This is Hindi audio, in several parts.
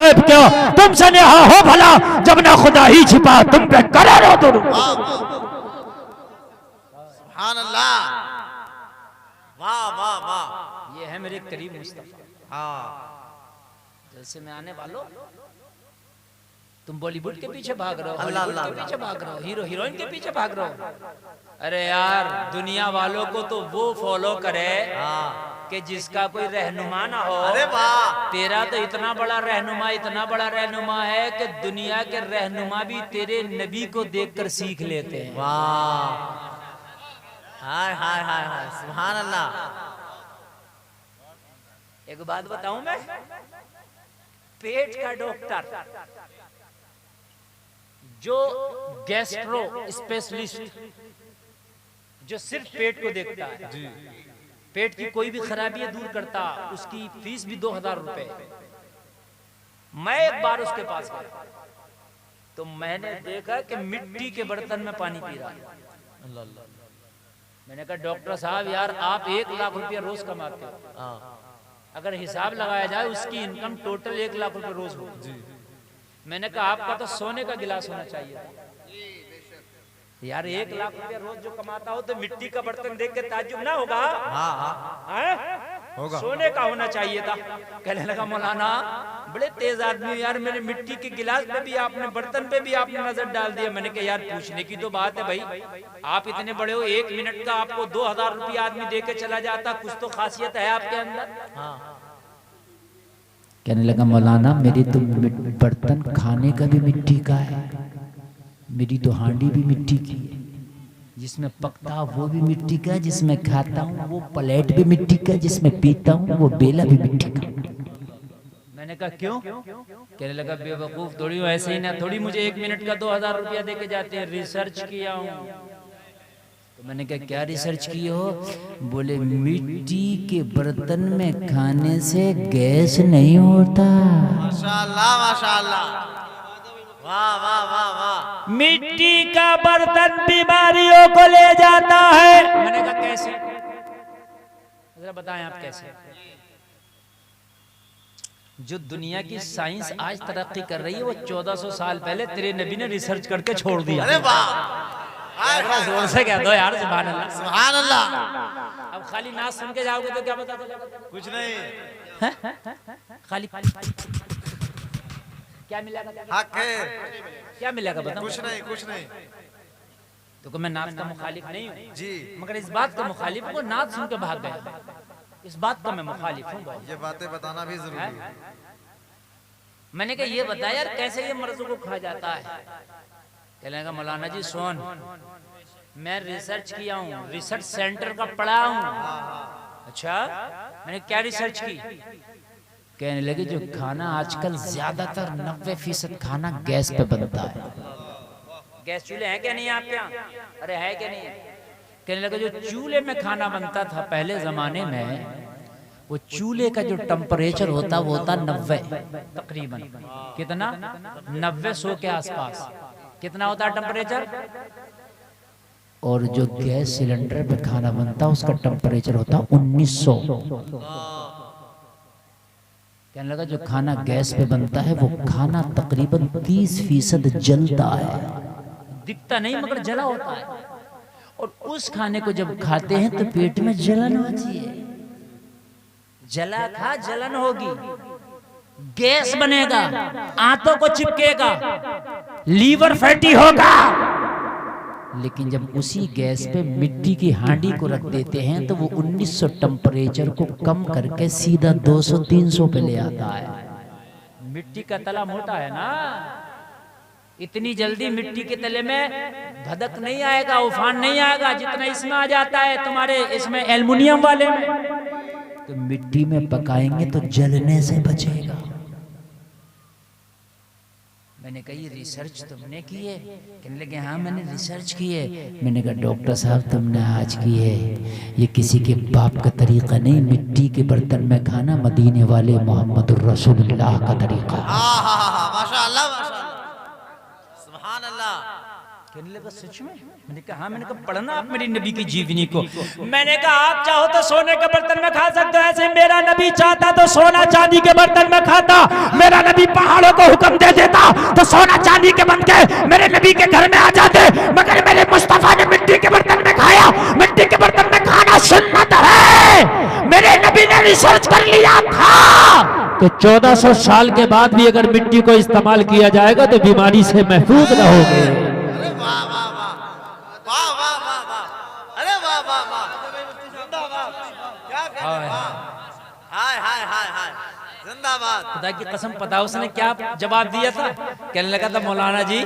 गैब क्यों, तुमसे नेहा हो भला जब ना खुदा ही छिपा तुम पे करे रो दुरूद। सुभान अल्लाह, वाह वाह वाह। ये है मेरे करीब मुस्तफा। हाँ, जैसे मैं आने वालों, तुम बॉलीवुड के पीछे भाग रहे हो, अल्लाह हॉलीवुड अल्लाह के पीछे भाग रहे हो, हीरो हीरोइन के पीछे भाग रहे हो। अरे यार, दुनिया वालों को तो वो फॉलो करे कि जिसका कोई रहनुमा ना हो। अरे वाह, तेरा तो इतना बड़ा रहनुमा है कि दुनिया के रहनुमा भी तेरे नबी को देखकर सीख लेते हैं। वाह, हाय हाय हाय हाय, सुभान अल्लाह। एक बात बताऊं मैं, पेट का डॉक्टर जो गैस्ट्रो स्पेशलिस्ट जो सिर्फ पेट को देखता है, पेट की कोई भी खराबी दूर करता, उसकी फीस भी 2000 रुपए। मैं एक बार उसके पास गया तो मैंने देखा कि मिट्टी के बर्तन में पानी पी रहा है। मैंने कहा डॉक्टर साहब यार, आप 1 लाख रुपया रोज कमाते हो, अगर हिसाब लगाया जाए उसकी इनकम टोटल 1 लाख रुपए रोज हो। मैंने कहा आपका तो सोने का गिलास होना चाहिए यार, 1 लाख रुपया रोज जो कमाता हो तो मिट्टी का बर्तन देख के ताज्जुब ना होगा? होगा, सोने का होना चाहिए था। कहने लगा मौलाना बड़े तेज आदमी यार, मेरे मिट्टी के गिलास पे भी आपने, बर्तन पे भी आपने नजर डाल दिया। मैंने कहा यार पूछने की तो बात है भाई, आप इतने बड़े हो, 1 मिनट का आपको 2000 रुपया आदमी दे के चला जाता, कुछ तो खासियत है आपके अंदर। कहने लगा मौलाना मेरी तो बर्तन खाने का भी मिट्टी का है, मेरी तो हांडी भी मिट्टी की है, जिसमें पकता वो भी मिट्टी का, जिसमें खाता हूँ वो प्लेट भी मिट्टी का, जिसमें पीता हूँ वो बेला भी मिट्टी का। मैंने कहा क्यों? कहने लगा बेवकूफ थोड़ी हो, ऐसे ही ना थोड़ी मुझे 1 मिनट का 2000 रुपया दे के जाते हैं, रिसर्च किया हूँ। तो मैंने कहा क्या रिसर्च की हो? बोले मिट्टी के बर्तन में खाने से गैस नहीं होता। माशाअल्लाह माशाअल्लाह, वाह वाह वाह वाह। मिट्टी का बर्तन बीमारियों को ले जाता है। मैंने कहा कैसे? जरा बताएं आप कैसे? जो दुनिया की साइंस आज तरक्की कर रही है वो 1400 साल पहले तेरे नबी ने रिसर्च करके छोड़ दिया। अरे वाह, जोर से कह दो यार, सुभान अल्लाह सुभान अल्लाह। अब खाली नाच सुन के जाओगे तो क्या पता चलेगा? कुछ नहीं, खाली क्या मिलेगा? हक है, क्या मिलेगा बताओ? कुछ नहीं कुछ नहीं। तो मैं नाच का मुखालिफ नहीं हूँ जी, मगर इस बात का मुखालिफ हूँ, नाच सुन के भाग गया, इस बात का मैं मुखालिफ हूँ। ये बातें बताना भी जरूरी है। मैंने कहा ये बता यार कैसे ये मर्जों को खा जाता है? कहने लगा मौलाना जी सुन, मैं रिसर्च किया हूँ, रिसर्च सेंटर का पढ़ा हूँ। अच्छा, मैंने क्या रिसर्च की? कहने लगे जो खाना आजकल ज्यादातर 90% खाना गैस पे बनता है। गैस चूल्हे हैं क्या नहीं आपके यहाँ? अरे है क्या नहीं? कहने लगे जो चूल्हे में खाना बनता था पहले जमाने में, वो चूल्हे का जो टेम्परेचर होता वो होता 90 तकरीबन, कितना 90-100 के आसपास। कितना होता है टेम्परेचर? और जो गैस सिलेंडर पे खाना बनता उसका टेम्परेचर होता 1900। कहने लगा जो खाना गैस पे बनता है वो खाना तकरीबन 30% जलता है, दिखता नहीं मगर जला होता है। और उस खाने को जब खाते हैं तो पेट में जलन होती है, जला खा जलन होगी, गैस बनेगा, आंतों को चिपकेगा, लीवर फैटी होगा। लेकिन जब उसी गैस पे मिट्टी की हांडी को रख देते हैं तो वो 1900 टेम्परेचर को कम करके सीधा 200-300 पे ले आता है। मिट्टी का तला मोटा है ना, इतनी जल्दी मिट्टी के तले में भदक नहीं आएगा, उफान नहीं आएगा जितना इसमें आ जाता है तुम्हारे इसमें एल्युमिनियम वाले में। तो मिट्टी में पकाएंगे तो जलने से बचेगा। मैंने कहा ये रिसर्च तुमने की है? कहने लगे हाँ मैंने रिसर्च की है। मैंने कहा डॉक्टर साहब तुमने आज की है, ये किसी के बाप का तरीका नहीं, मिट्टी के बर्तन में खाना मदीने वाले मोहम्मद रसूलुल्लाह का तरीका। माशाअल्लाह माशाअल्लाह, सुभान अल्लाह। कहने लगा सच में? मैंने कहा हाँ। मैंने कहा पढ़ना आप मेरी नबी की जीवनी को। मैंने कहा आप चाहो तो सोने के बर्तन में खा सकते हो, ऐसे मेरा नबी चाहता तो सोना चांदी के बर्तन में खाता। मेरा नबी पहाड़ों को हुक्म दे देता तो सोना चांदी के बन के मेरे नबी के घर में आ जाते, मगर मेरे मुस्तफा ने मिट्टी के बर्तन में खाया। मिट्टी के बर्तन में खाना सुन्नत है, मेरे नबी ने रिसर्च कर लिया था। तो 1400 साल के बाद भी अगर मिट्टी को इस्तेमाल किया जाएगा तो बीमारी से महफूज रहोगे। अरे वाह वाह वाह वाह वाह वाह वाह, अरे वाह वाह वाह, जिंदाबाद, क्या कहते हैं, हाय हाय हाय हाय, जिंदाबाद। खुदा की कसम पता उसने क्या जवाब दिया था? कहने लगा था मौलाना जी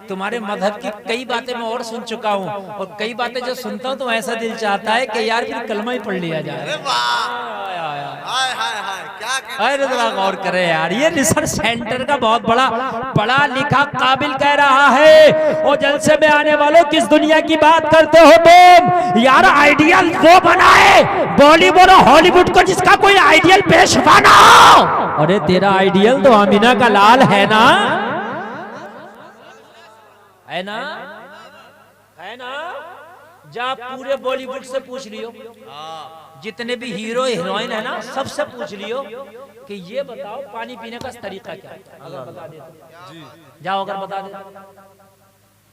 तुम्हारे मजहब की कई बातें मैं और सुन चुका हूँ, और कई बातें जो सुनता हूँ तो ऐसा दिल चाहता है कि यार फिर कलमा ही पढ़ लिया जाए। अरे वाह, हाय हाय हाय, क्या कहते हैं, अरे जरा गौर करे यार, ये रिसर्च सेंटर का बहुत बड़ा पढ़ा लिखा काबिल कह रहा है। और जलसे में आने वालों किस दुनिया की बात करते हो तुम यार? आइडियल वो बनाए बॉलीवुड और हॉलीवुड को जिसका कोई आइडियल पेशवा ना हो। अरे तेरा आइडियल तो आमिना का लाल है ना, है ना, है ना? जा पूरे बॉलीवुड से पूछ लियो, जितने भी हीरो हीरोइन है ना सबसे पूछ लियो कि ये बताओ पानी पीने का तरीका क्या है, अगर बता दे जाओ, अगर बता दे।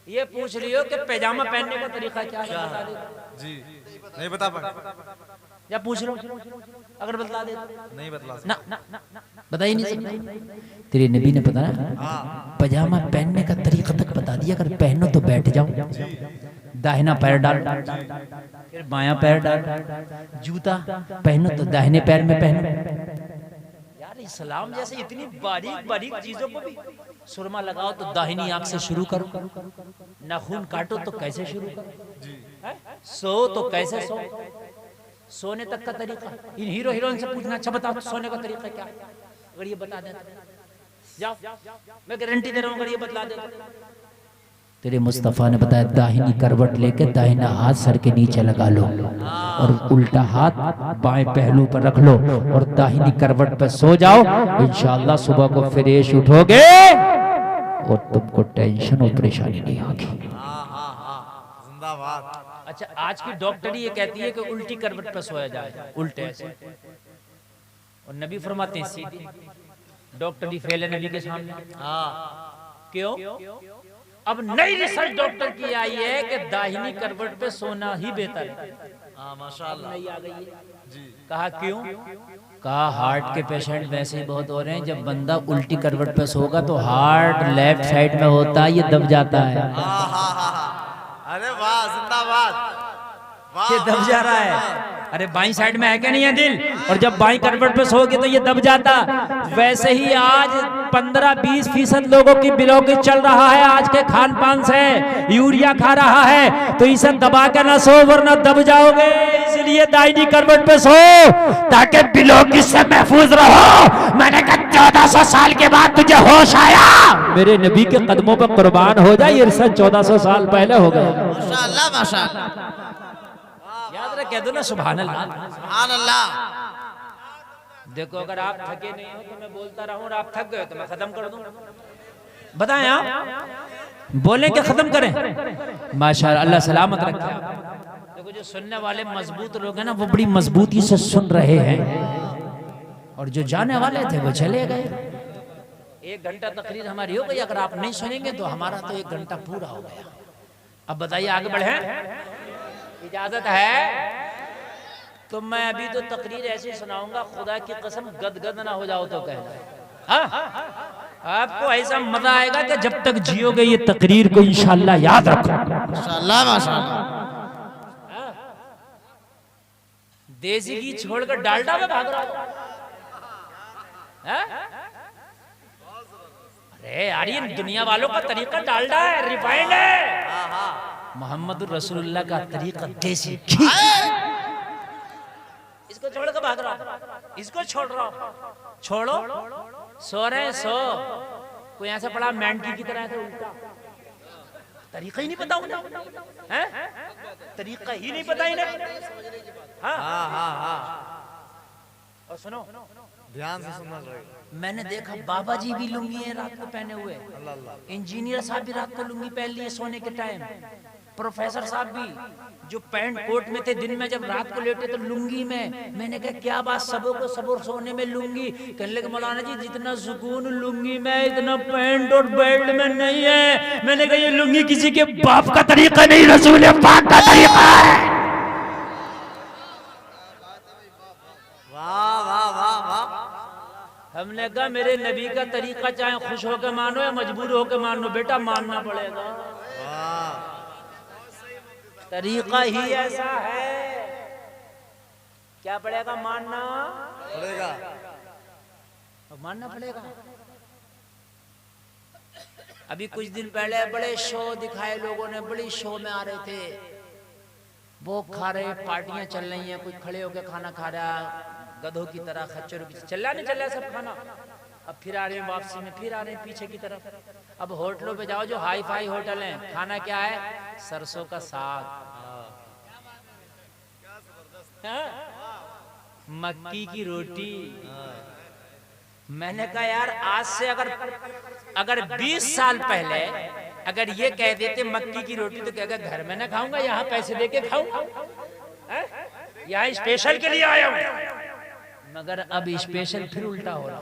ये पूछ लियो कि पैजामा पहनने का तरीका क्या है, बता दे जी नहीं बता पाए, या पूछ लो अगर बता दे। नहीं बतला ना ना बता ही नहीं सकता। तेरे नबी ने बताया पजामा पहनने का तरीका तक बता दिया, अगर पहनो तो बैठ जाओ, दाहिना पैर डाल, फिर बायां पैर डाल, जूता पहनो तो दाहिने पैर में पहनो। यार इस्लाम जैसे इतनी बारीक बारीक चीजों को भी, सुरमा लगाओ तो दाहिनी आंख से शुरू करो, नाखून काटो तो कैसे शुरू करो, सो तो कैसे सो, सोने तक का तरीका। इन हीरो हीरोइन से पूछना, अच्छा बताओ सोने का तरीका क्या है, अगर ये बता दे जाओ, मैं गारंटी दे रहा हूँ अगर ये बतला दे। तेरे मुस्तफ़ा ने बताया दाहिनी करवट लेके दाहिना हाथ सर के नीचे लगा लो और उल्टा हाथ बाएं पहलू पर रख लो और दाहिनी करवट पर सो जाओ। इंशाअल्लाह सुबह को फ्रेश उठोगे और तुमको टेंशन और परेशानी नहीं होगी। जिंदाबाद। अच्छा आज की डॉक्टरी ये कहती है कि उल्टी करवट पर सोया जाए, उल्टे ऐसे, और नबी फरमाते हैं सीधी। डॉक्टरी फेल है नबी के सामने। क्यों? अब नई रिसर्च डॉक्टर की आई है कि दाहिनी करवट पे सोना ही बेहतर है। माशाअल्लाह, नई आ गई है जी। कहा क्यों? कहा हार्ट के पेशेंट वैसे ही बहुत हो रहे हैं, जब बंदा उल्टी करवट पे सोगा तो हार्ट लेफ्ट साइड में होता है, ये दब जाता है। अरे वाह, जिंदाबाद, ये दब जा रहा है। अरे बाईं साइड में है क्या नहीं है दिल, और जब बाईं करवट पे सोगे तो ये दब जाता। वैसे ही आज 15-20% लोगों की बिलोकी चल रहा है आज के खान पान से, यूरिया खा रहा है, तो इसे दबा के ना सो वरना दब जाओगे। इसलिए दाहिनी करवट पे सो ताकि बिलोकी से महफूज रहो। मैंने कहा 1400 साल के बाद तुझे होश आया, मेरे नबी के कदमों पर कुर्बान हो जाए। ये रिसर्च 1400 साल पहले हो गया। माशाअल्लाह माशाअल्लाह, याद रख, कह दो ना सुभान अल्लाह, सुभान अल्लाह। देखो अगर आप थके नहीं हो तो मैं बोलता रहूं, और आप थक गए तो मैं खत्म कर दूं। बताएं आप बोलें कि खत्म करें? माशाअल्लाह, अल्लाह सलामत रखे। देखो जो सुनने वाले मजबूत लोग हैं ना वो बड़ी मजबूती से सुन रहे हैं, और जो जाने वाले थे वो चले गए। 1 घंटा तकरीर हमारी हो गई, अगर आप नहीं सुनेंगे तो हमारा तो 1 घंटा पूरा हो गया। अब बताइए आगे बढ़े, इजाजत है? तो मैं अभी तो तकरीर ऐसे सुनाऊंगा, खुदा की कसम गदगद ना हो जाओ तो कहना। आपको ऐसा मजा आएगा कि जब तक जियोगे ये तकरीर को इंशाअल्लाह याद रखो। माशाअल्लाह माशाअल्लाह। देसी घी छोड़कर डालडा में भाग रहा हो। अरे यार ये दुनिया वालों का तरीका डालडा है, रिफाइंड है। मोहम्मद रसूलुल्लाह का तरीका देसी घी। इसको छोड़ के भाग रहा, इसको छोड़ रहा, छोड़ो, सो रहे सो। कोई ऐसा पड़ा मेंढकी की तरह से उल्टा, तरीका ही नहीं पता उन्हें, हैं? तरीका ही नहीं पता इन्हें। हाँ हाँ हाँ। और सुनो, ध्यान से सुनना पड़ेगा। मैंने देखा बाबा जी भी लुंगी है रात को पहने हुए, अल्लाह अल्लाह। इंजीनियर साहब भी रात को लुंगी पहन लिए सोने के टाइम, प्रोफेसर साहब भी जो पैंट कोट में थे दिन में जब रात को लेटे तो लुंगी में। मैंने कहा क्या बात, सबों को सबों सोने में लुंगी। कहने लगे मौलाना जी जितना सुकून लुंगी में इतना पैंट और बेल्ट में नहीं है। मैंने कहा ये लुंगी किसी के बाप का तरीका नहीं, रसूल पाक का तरीका है। वाह वाह वाह वाह। हमने कहा मेरे नबी का तरीका चाहे खुश होकर मानो या मजबूर होकर मानो, बेटा मानना पड़ेगा, तरीका ही ऐसा है। क्या पड़ेगा? मानना पड़ेगा, मानना पड़ेगा। अभी कुछ दिन पहले बड़े शो दिखाए लोगों ने, बड़ी शो में आ रहे थे, वो खा रहे, पार्टियां चल रही हैं, कोई खड़े होकर खाना खा रहा, गधों की तरह खच्चरों की, चल रहा सब खाना। अब फिर आ रहे हैं वापसी में, फिर आ रहे हैं पीछे की तरफ। अब होटलों पे जाओ जो हाई फाई होटल हैं, खाना क्या है? सरसों का साग, मक्की की रोटी। मैंने कहा यार आज से अगर 20 साल पहले अगर ये कह देते मक्की की रोटी तो क्या घर में ना खाऊंगा, यहाँ पैसे देके खाऊंगा, यहाँ स्पेशल के लिए आया हूँ। मगर अब स्पेशल फिर उल्टा हो रहा।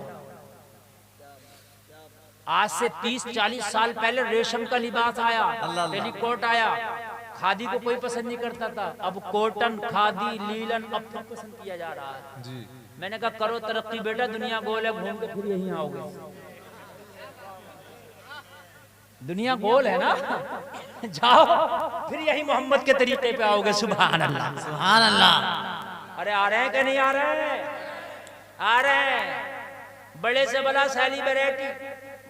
आज से 30-40 साल पहले रेशम का लिबास आया, टेलीकोट आया, खादी को कोई पसंद नहीं करता था, अब कॉटन, खादी, लीलन अब तो पसंद किया जा रहा है जी। मैंने कहा करो तरक्की बेटा, दुनिया गोल है, घूम के फिर यहीं आओगे। दुनिया गोल है ना, जाओ फिर यही मोहम्मद के तरीके पे आओगे। सुभान अल्लाह, सुभान अल्लाह। अरे आ रहे हैं कि नहीं आ रहे हैं? आ रहे हैं। बड़े से बड़ा सेलिब्रिटी,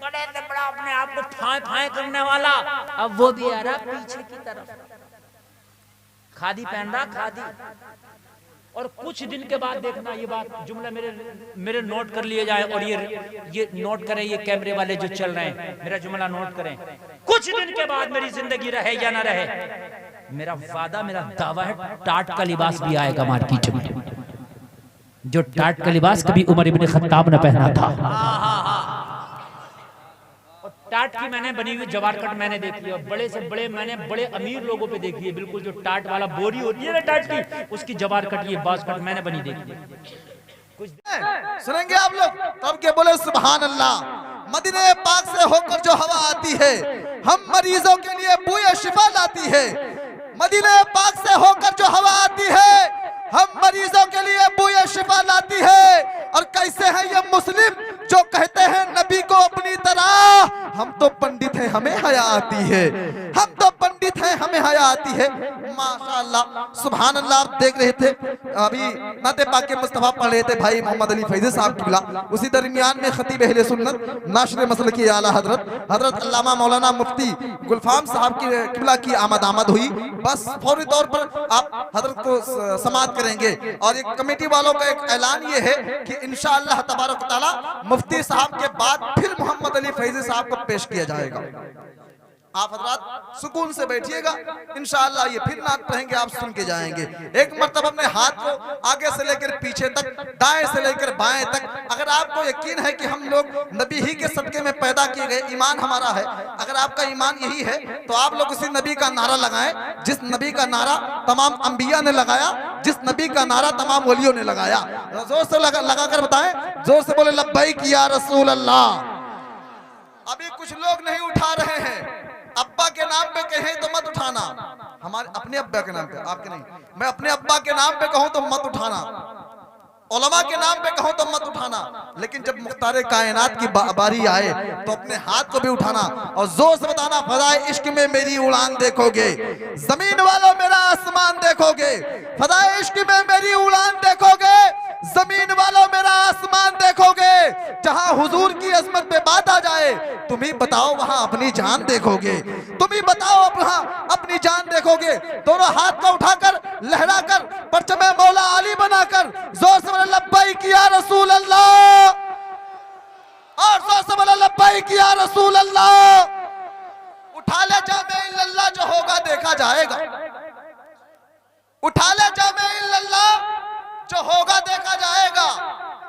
बड़े से बड़ा अपने आप को फाय फाय करने वाला, अब वो भी आ रहा पीछे की तरफ, खादी पहन रहा, खादी। और कुछ दिन के बाद देखना, ये बात जुमला मेरे नोट कर लिए जाए, और ये नोट करें, ये कैमरे वाले जो चल रहे हैं, मेरा जुमला नोट करें। कुछ दिन के बाद मेरी जिंदगी रहे या ना रहे, मेरा वादा, मेरा दावा है, टाट का लिबास भी आएगा मार्केट में। जो टाट का लिबास कभी उमर इब्न खत्ताब ने पहना था। और टाट की मैंने बनी हुई जवार कट मैंने देखी है, बड़े से बड़े मैंने बड़े अमीर लोगों पे देखी है, बिल्कुल जो टाट वाला बोरी होती है ना टाट की, उसकी जवार कट, ये बाज कट मैंने बनी देखी है। कुछ सुनेंगे आप लोग तब के बोले सुभान अल्लाह। मदीने पाक से होकर जो हवा आती है, हम मरीजों के लिए बूए शिफा लाती है। मदीने पाक से होकर जो हवा आती है, हम मरीजों के लिए बूए शिफा लाती है। और कैसे हैं ये मुस्लिम जो कहते हैं नबी को अपनी तरह, हम तो पंडित हैं हमें हया आती है, हम तो पंडित हैं हमें हया आती है। माशाअल्लाह, सुभान अल्लाह। आप देख रहे थे अभी नाते पाक के मुस्तफा पढ़ रहे थे भाई मोहम्मद अली फैज़ी साहब किबला, उसी दरमियान में खतीब अहले सुन्नत नाशर मसल की आला हजरत अल्लामा मौलाना मुफ्ती गुलफाम साहब की किबला की आमद हुई। बस फौरी तौर पर आप हजरत को समाअत करेंगे। और एक कमेटी वालों का एक ऐलान ये है कि इंशाअल्लाह तबारक तआला मुफ्ती साहब के बाद फिर मोहम्मद अली फैज़ी साहब को पेश किया जाएगा। आप हजरात सुकून से बैठिएगा, इंशाअल्लाह ये फिर नात पढ़ेंगे, आप सुन के जाएंगे। एक मर्तबा अपने हाथ को आगे से लेकर पीछे तक, दाएं से लेकर बाएं तक, अगर आपको यकीन है कि हम लोग नबी ही के सदके में पैदा किए गए, ईमान हमारा है, अगर आपका ईमान यही है तो आप लोग उसी नबी का नारा लगाएं जिस नबी का नारा तमाम अंबिया ने लगाया, जिस नबी का नारा तमाम वलियों ने लगाया। जोर से लगा कर बताएं, जोर से बोले लब्बैक या रसूल अल्लाह। अभी कुछ लोग नहीं उठा रहे हैं, अब्बा के नाम पे कहें तो मत उठाना, हमारे अपने अब्बा के नाम पे, आपके नहीं, मैं अपने अब्बा के नाम पे कहूं तो मत उठाना, उलमा के नाम पे कहूं तो मत उठाना, लेकिन जब मुख्तारे कायनात की बारी आए तो अपने हाथ को भी उठाना और जोर से बताना, फदाए इश्क में मेरी उड़ान देखोगे, जमीन वालों मेरा आसमान देखोगे, फदाए इश्क में मेरी उड़ान देखोगे, जमीन वालों मेरा आसमान देखोगे। जहां हुजूर की अजमत पे बात आ जाए, तुम ही बताओ वहां अपनी जान देखोगे, तुम ही बताओ वहां अपनी जान देखोगे। दोनों हाथ को उठाकर लहराकर परचमे मौला अली बनाकर जोर से बोले लब्बैक या रसूल अल्लाह, और जोर से बोले लब्बैक या रसूल अल्लाह। उठा ले जामे इल्लल्लाह, जो होगा देखा जाएगा। उठा ले जामे इल्लल्लाह, जो होगा देखा जाएगा।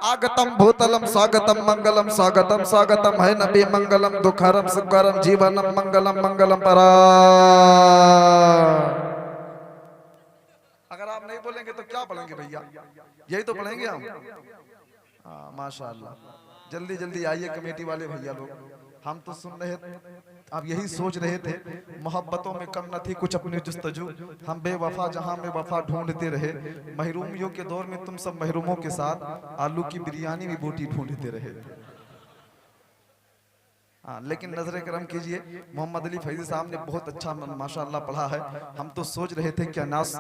आगतम भूतलम स्वागतम मंगलम स्वागतम स्वागतम है नबी मंगलम दुखहरम सुखहरम जीवनम मंगलम मंगलम परा। अगर आप नहीं बोलेंगे तो क्या पढ़ेंगे भैया, यही तो पढ़ेंगे हम। माशाअल्लाह, जल्दी जल्दी आइए कमेटी वाले भैया लोग। हम तो सुन रहे थे, अब यही सोच रहे थे, मोहब्बतों में कम न थी कुछ अपनी जुस्तजू, हम बेवफा जहां में वफा ढूंढते रहे, महरूमियों के दौर में तुम सब महरूमों के साथ आलू की बिरयानी भी बोटी ढूंढते रहे। हाँ, लेकिन नजर करम कीजिए, मोहम्मद अली फैजी साहब ने बहुत अच्छा माशाअल्लाह पढ़ा है। हम तो सोच रहे थे क्या नास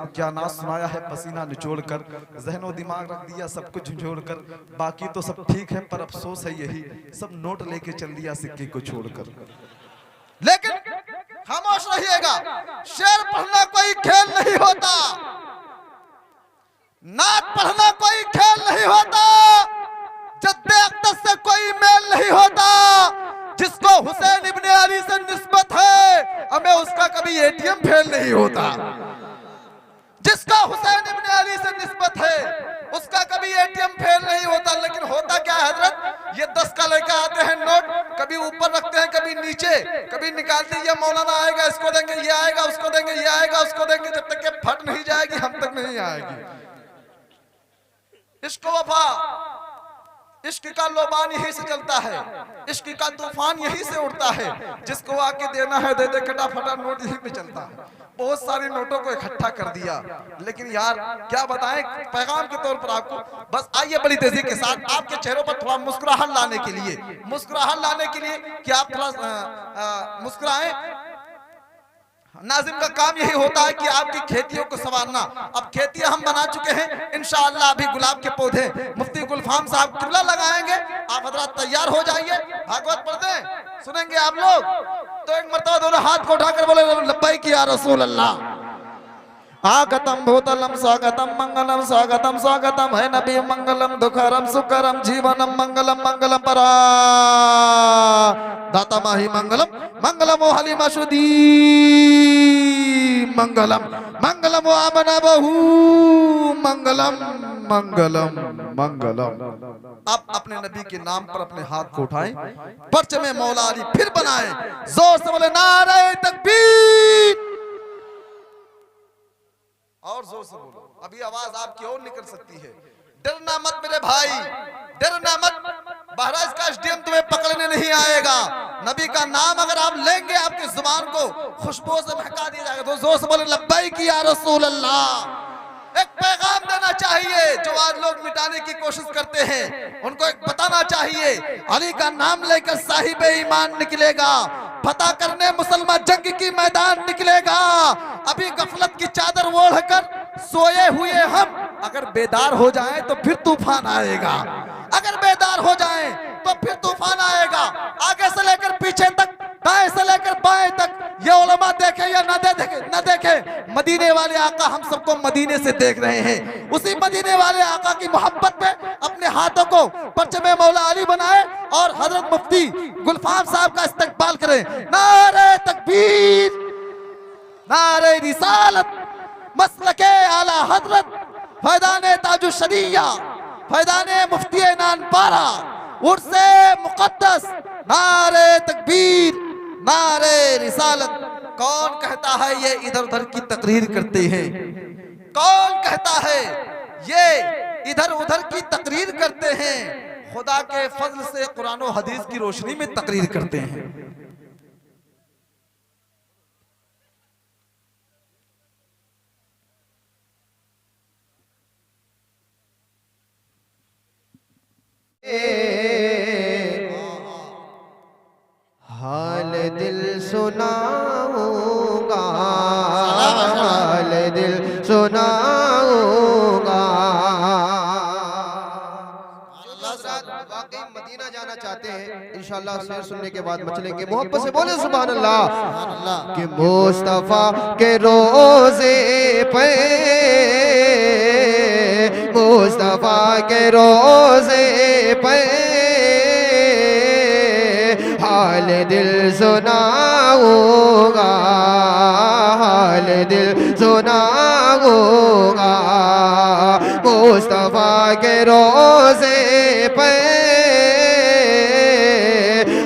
सुनाया है, पसीना निचोड़ कर, ज़हनो दिमाग रख दिया सब कुछ झंझोड़ कर। बाकी तो सब ठीक है पर अफसोस है यही, सब नोट लेके चल दिया सिक्के को छोड़कर। लेकिन खामोश रहिएगा, शेर पढ़ना कोई खेल नहीं होता, नात पढ़ना कोई खेल नहीं होता, जद्दे अक़दस से कोई मेल नहीं होता। जिसको हुसैन इब्ने अली से निस्बत है, हमें उसका कभी एटीएम फेल नहीं होता। जिसका हुसैन इब्ने अली से निस्बत है, उसका कभी एटीएम फेल नहीं होता। लेकिन होता क्या है हजरत, ये 10 का लेकर आते हैं नोट, कभी ऊपर रखते हैं कभी नीचे, कभी निकालते हैं, ये मौलाना आएगा इसको देंगे, ये आएगा उसको देंगे, ये आएगा उसको देंगे, जब तक ये फट नहीं जाएगी हम तक नहीं आएगी। इश्क वफा, इश्क का लोबान यहीं से चलता है, इश्क का तूफान यहीं से उड़ता है। जिसको आके देना है दे दे, कटा फटा नोट यहीं पे चलता है। बहुत सारे नोटों को इकट्ठा कर दिया, लेकिन यार क्या बताएं पैगाम के तौर पर आपको। बस आइए बड़ी तेजी के साथ आपके चेहरों पर थोड़ा मुस्कुराहट लाने के लिए, कि आप थोड़ा मुस्कुराएं। नाज़िम का काम यही होता है कि आपकी खेतियों को संवारना। अब खेतियां हम बना चुके हैं, इंशाअल्लाह अभी गुलाब के पौधे मुफ्ती गुलफाम साहब किबला लगाएंगे। आप हजरात तैयार हो जाइए, भागवत पढ़ दें, सुनेंगे आप लोग। तो एक मरतबा दोनों हाथ को उठाकर बोले लब्बैक या रसूल अल्लाह। आगतम भूतलम स्वागतम मंगलम स्वागतम स्वागतम है नबी मंगलम दुखहरम सुखहरम जीवनम मंगलम मंगलम परा। दाता माही मंगलम मंगलम हलीमा शुदी मंगलम मंगलम आमना बहू मंगलम मंगलम मंगलम। अब अपने नबी के नाम पर अपने हाथ को उठाएं, पर्चे में मौला अली फिर बनाएं, जोर से बोले नारे तकबीर, और जोर से बोलो। अभी आवाज आपकी और निकल सकती है। डरना मत मेरे भाई, डरना मत, बहराइच का एसडीएम तुम्हें पकड़ने नहीं आएगा। नबी का नाम अगर आप लेंगे आपकी जुबान को खुशबू से महका दिया जाएगा। तो जोर से बोले लब्बैक या रसूल अल्लाह। एक पैगाम देना चाहिए जो आज लोग मिटाने की कोशिश करते हैं, उनको एक बताना चाहिए, अली का नाम लेकर साहिब ईमान निकलेगा, फतह करने मुसलमान जंग की मैदान निकलेगा। अभी गफलत की चादर ओढ़कर सोए हुए हम अगर बेदार हो जाएं तो फिर तूफान आएगा, अगर बेदार हो जाएं तो फिर तूफान आएगा। आगे से लेकर पीछे तक, दाएं से लेकर बाएं तक, ये उलमा देखे या न देखे, मदीने वाले आका हम सबको मदीने से देख रहे हैं। उसी मदीने वाले आका की मोहब्बत पे अपने हाथों को परचम मौला अली बनाए और हजरत मुफ्ती गुलफाम साहब का इस्तकबाल करें। नारे तकबीर, नारे रिसालत, मसलके आला हजरत, फैदाने ताजुशरिया, फैदाने मुफ्ती नानपारा, उर्से मुकद्दस, नारे तकबीर, नारे रिसालत। कौन कहता है ये इधर उधर की तकरीर करते हैं? कौन कहता है ये इधर उधर की तकरीर करते हैं? खुदा के फजल से कुरान और हदीस की रोशनी में तकरीर करते हैं। हाल दिल सुनाऊंगा, हाल दिल सुनाऊंगा। वाकई मदीना जाना चाहते हैं, इंशाअल्लाह शेर सुनने के बाद मचलेंगे। मोहब्बत से बोले सुभान अल्लाह। कि मुस्तफा के रोजे पे, मुस्तफा के रोजे पे हाल दिल सुनाऊंगा, हाल दिल सुनाऊंगा। मुस्तफा के रोजे पे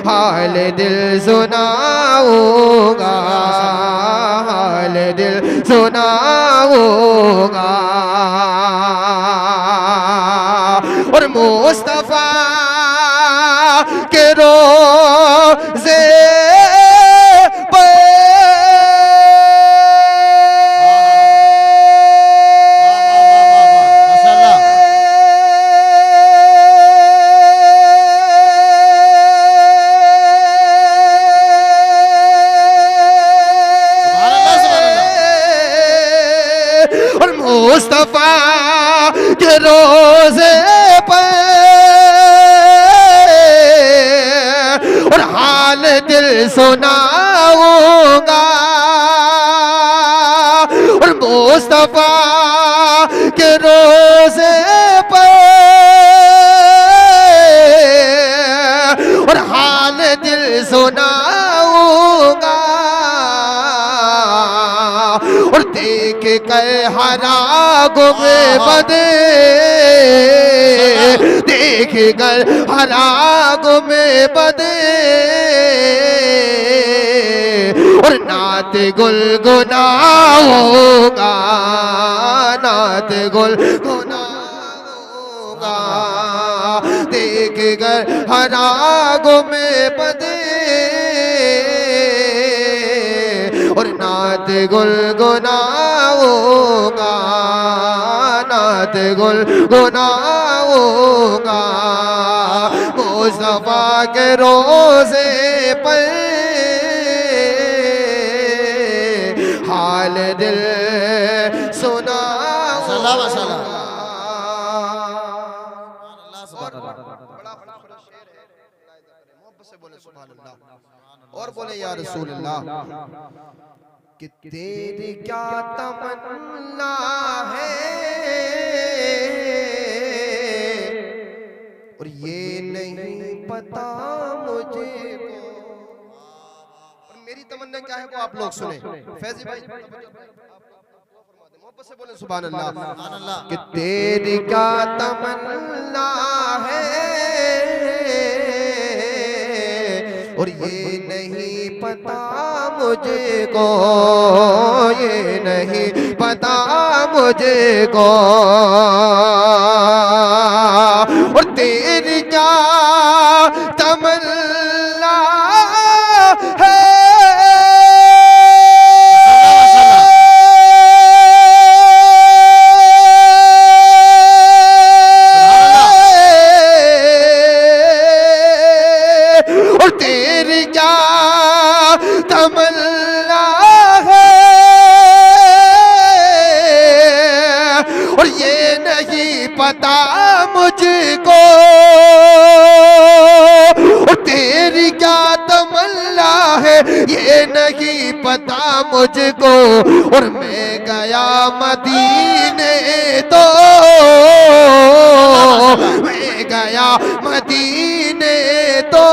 हाल दिल सुनाऊंगा, हाल दिल सुनाऊंगा। और मुस्तफा के रोजे पे मुस्तफा के रोजे पे और हाल दिल सुनाऊंगा। और मुस्तफा के रोजे पे और हाल दिल सुनाऊंगा। और देख कर हरा गुमे बदे, देख कर हरा गुमे बदे और नात गुनगुनाऊंगा, नात गुनगुनाऊंगा। देख कर हरा गुमे बदे और नात गुनगुनाऊंगा, नात गुनगुनाऊंगा। मुस्तफा के रोजे पर हाल दिल सुनाऊंगा। और बोले या रसूल अल्लाह कि तेरी क्या तमन्ना है और ये नहीं पता मुझे को। और मेरी तमन्ना क्या है वो आप लोग सुने। फैजी भाई मोहब्बत से बोले सुभान अल्लाह कि तेरी क्या तमन्ना है और ये नहीं पता मुझे को, ये नहीं पता मुझे को। और तेरी क्या तमन्ना है तमन्ना है और ये नहीं पता मुझको। और तेरी क्या तमन्ना है ये नहीं पता मुझको। और मैं गया मदीने तो, मैं गया मदीने तो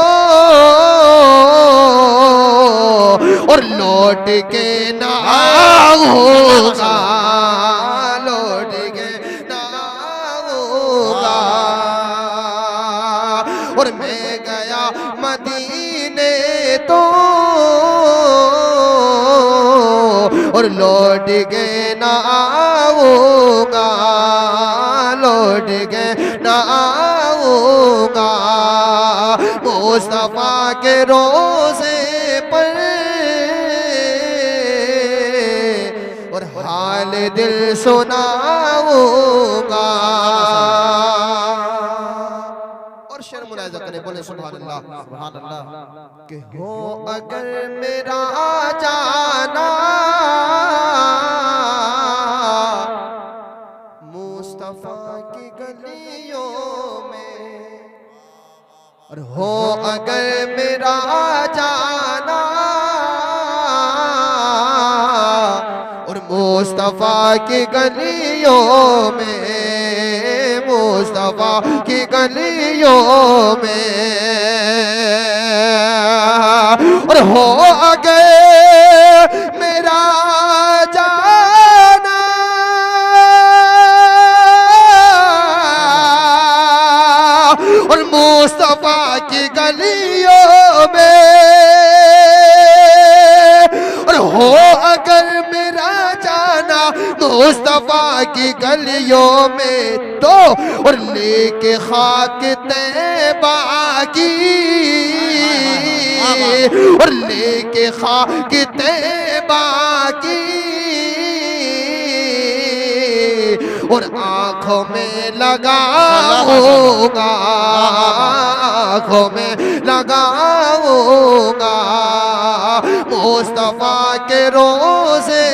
और लौट के ना आऊंगा, लौट के ना आऊंगा। और मैं गया मदीने तो और लौट के ना आऊंगा, लौट के ना आऊंगा। मुस्तफा के रोजे पर और हाल दिल सुनाऊंगा। और शेर मुलाहिजा करें, बोले सुभान अल्लाह, सुभान अल्लाह। कि हो अगर मेरा जाना मुस्तफा की गलियों में, और हो अगर मेरा जाना और मुस्तफा की गलियों में, मुस्तफा की गलियों में। और हो अगर मेरा जाना मुस्तफा की गलियों में, और हो अगर मेरा जाना मुस्तफा की गलियों में तो, और लेके खाक तैबा की, और लेके खाक तैबा की, और आँखों में लगाऊंगा, आँखों में लगाऊंगा मुस्तफा के रोज़े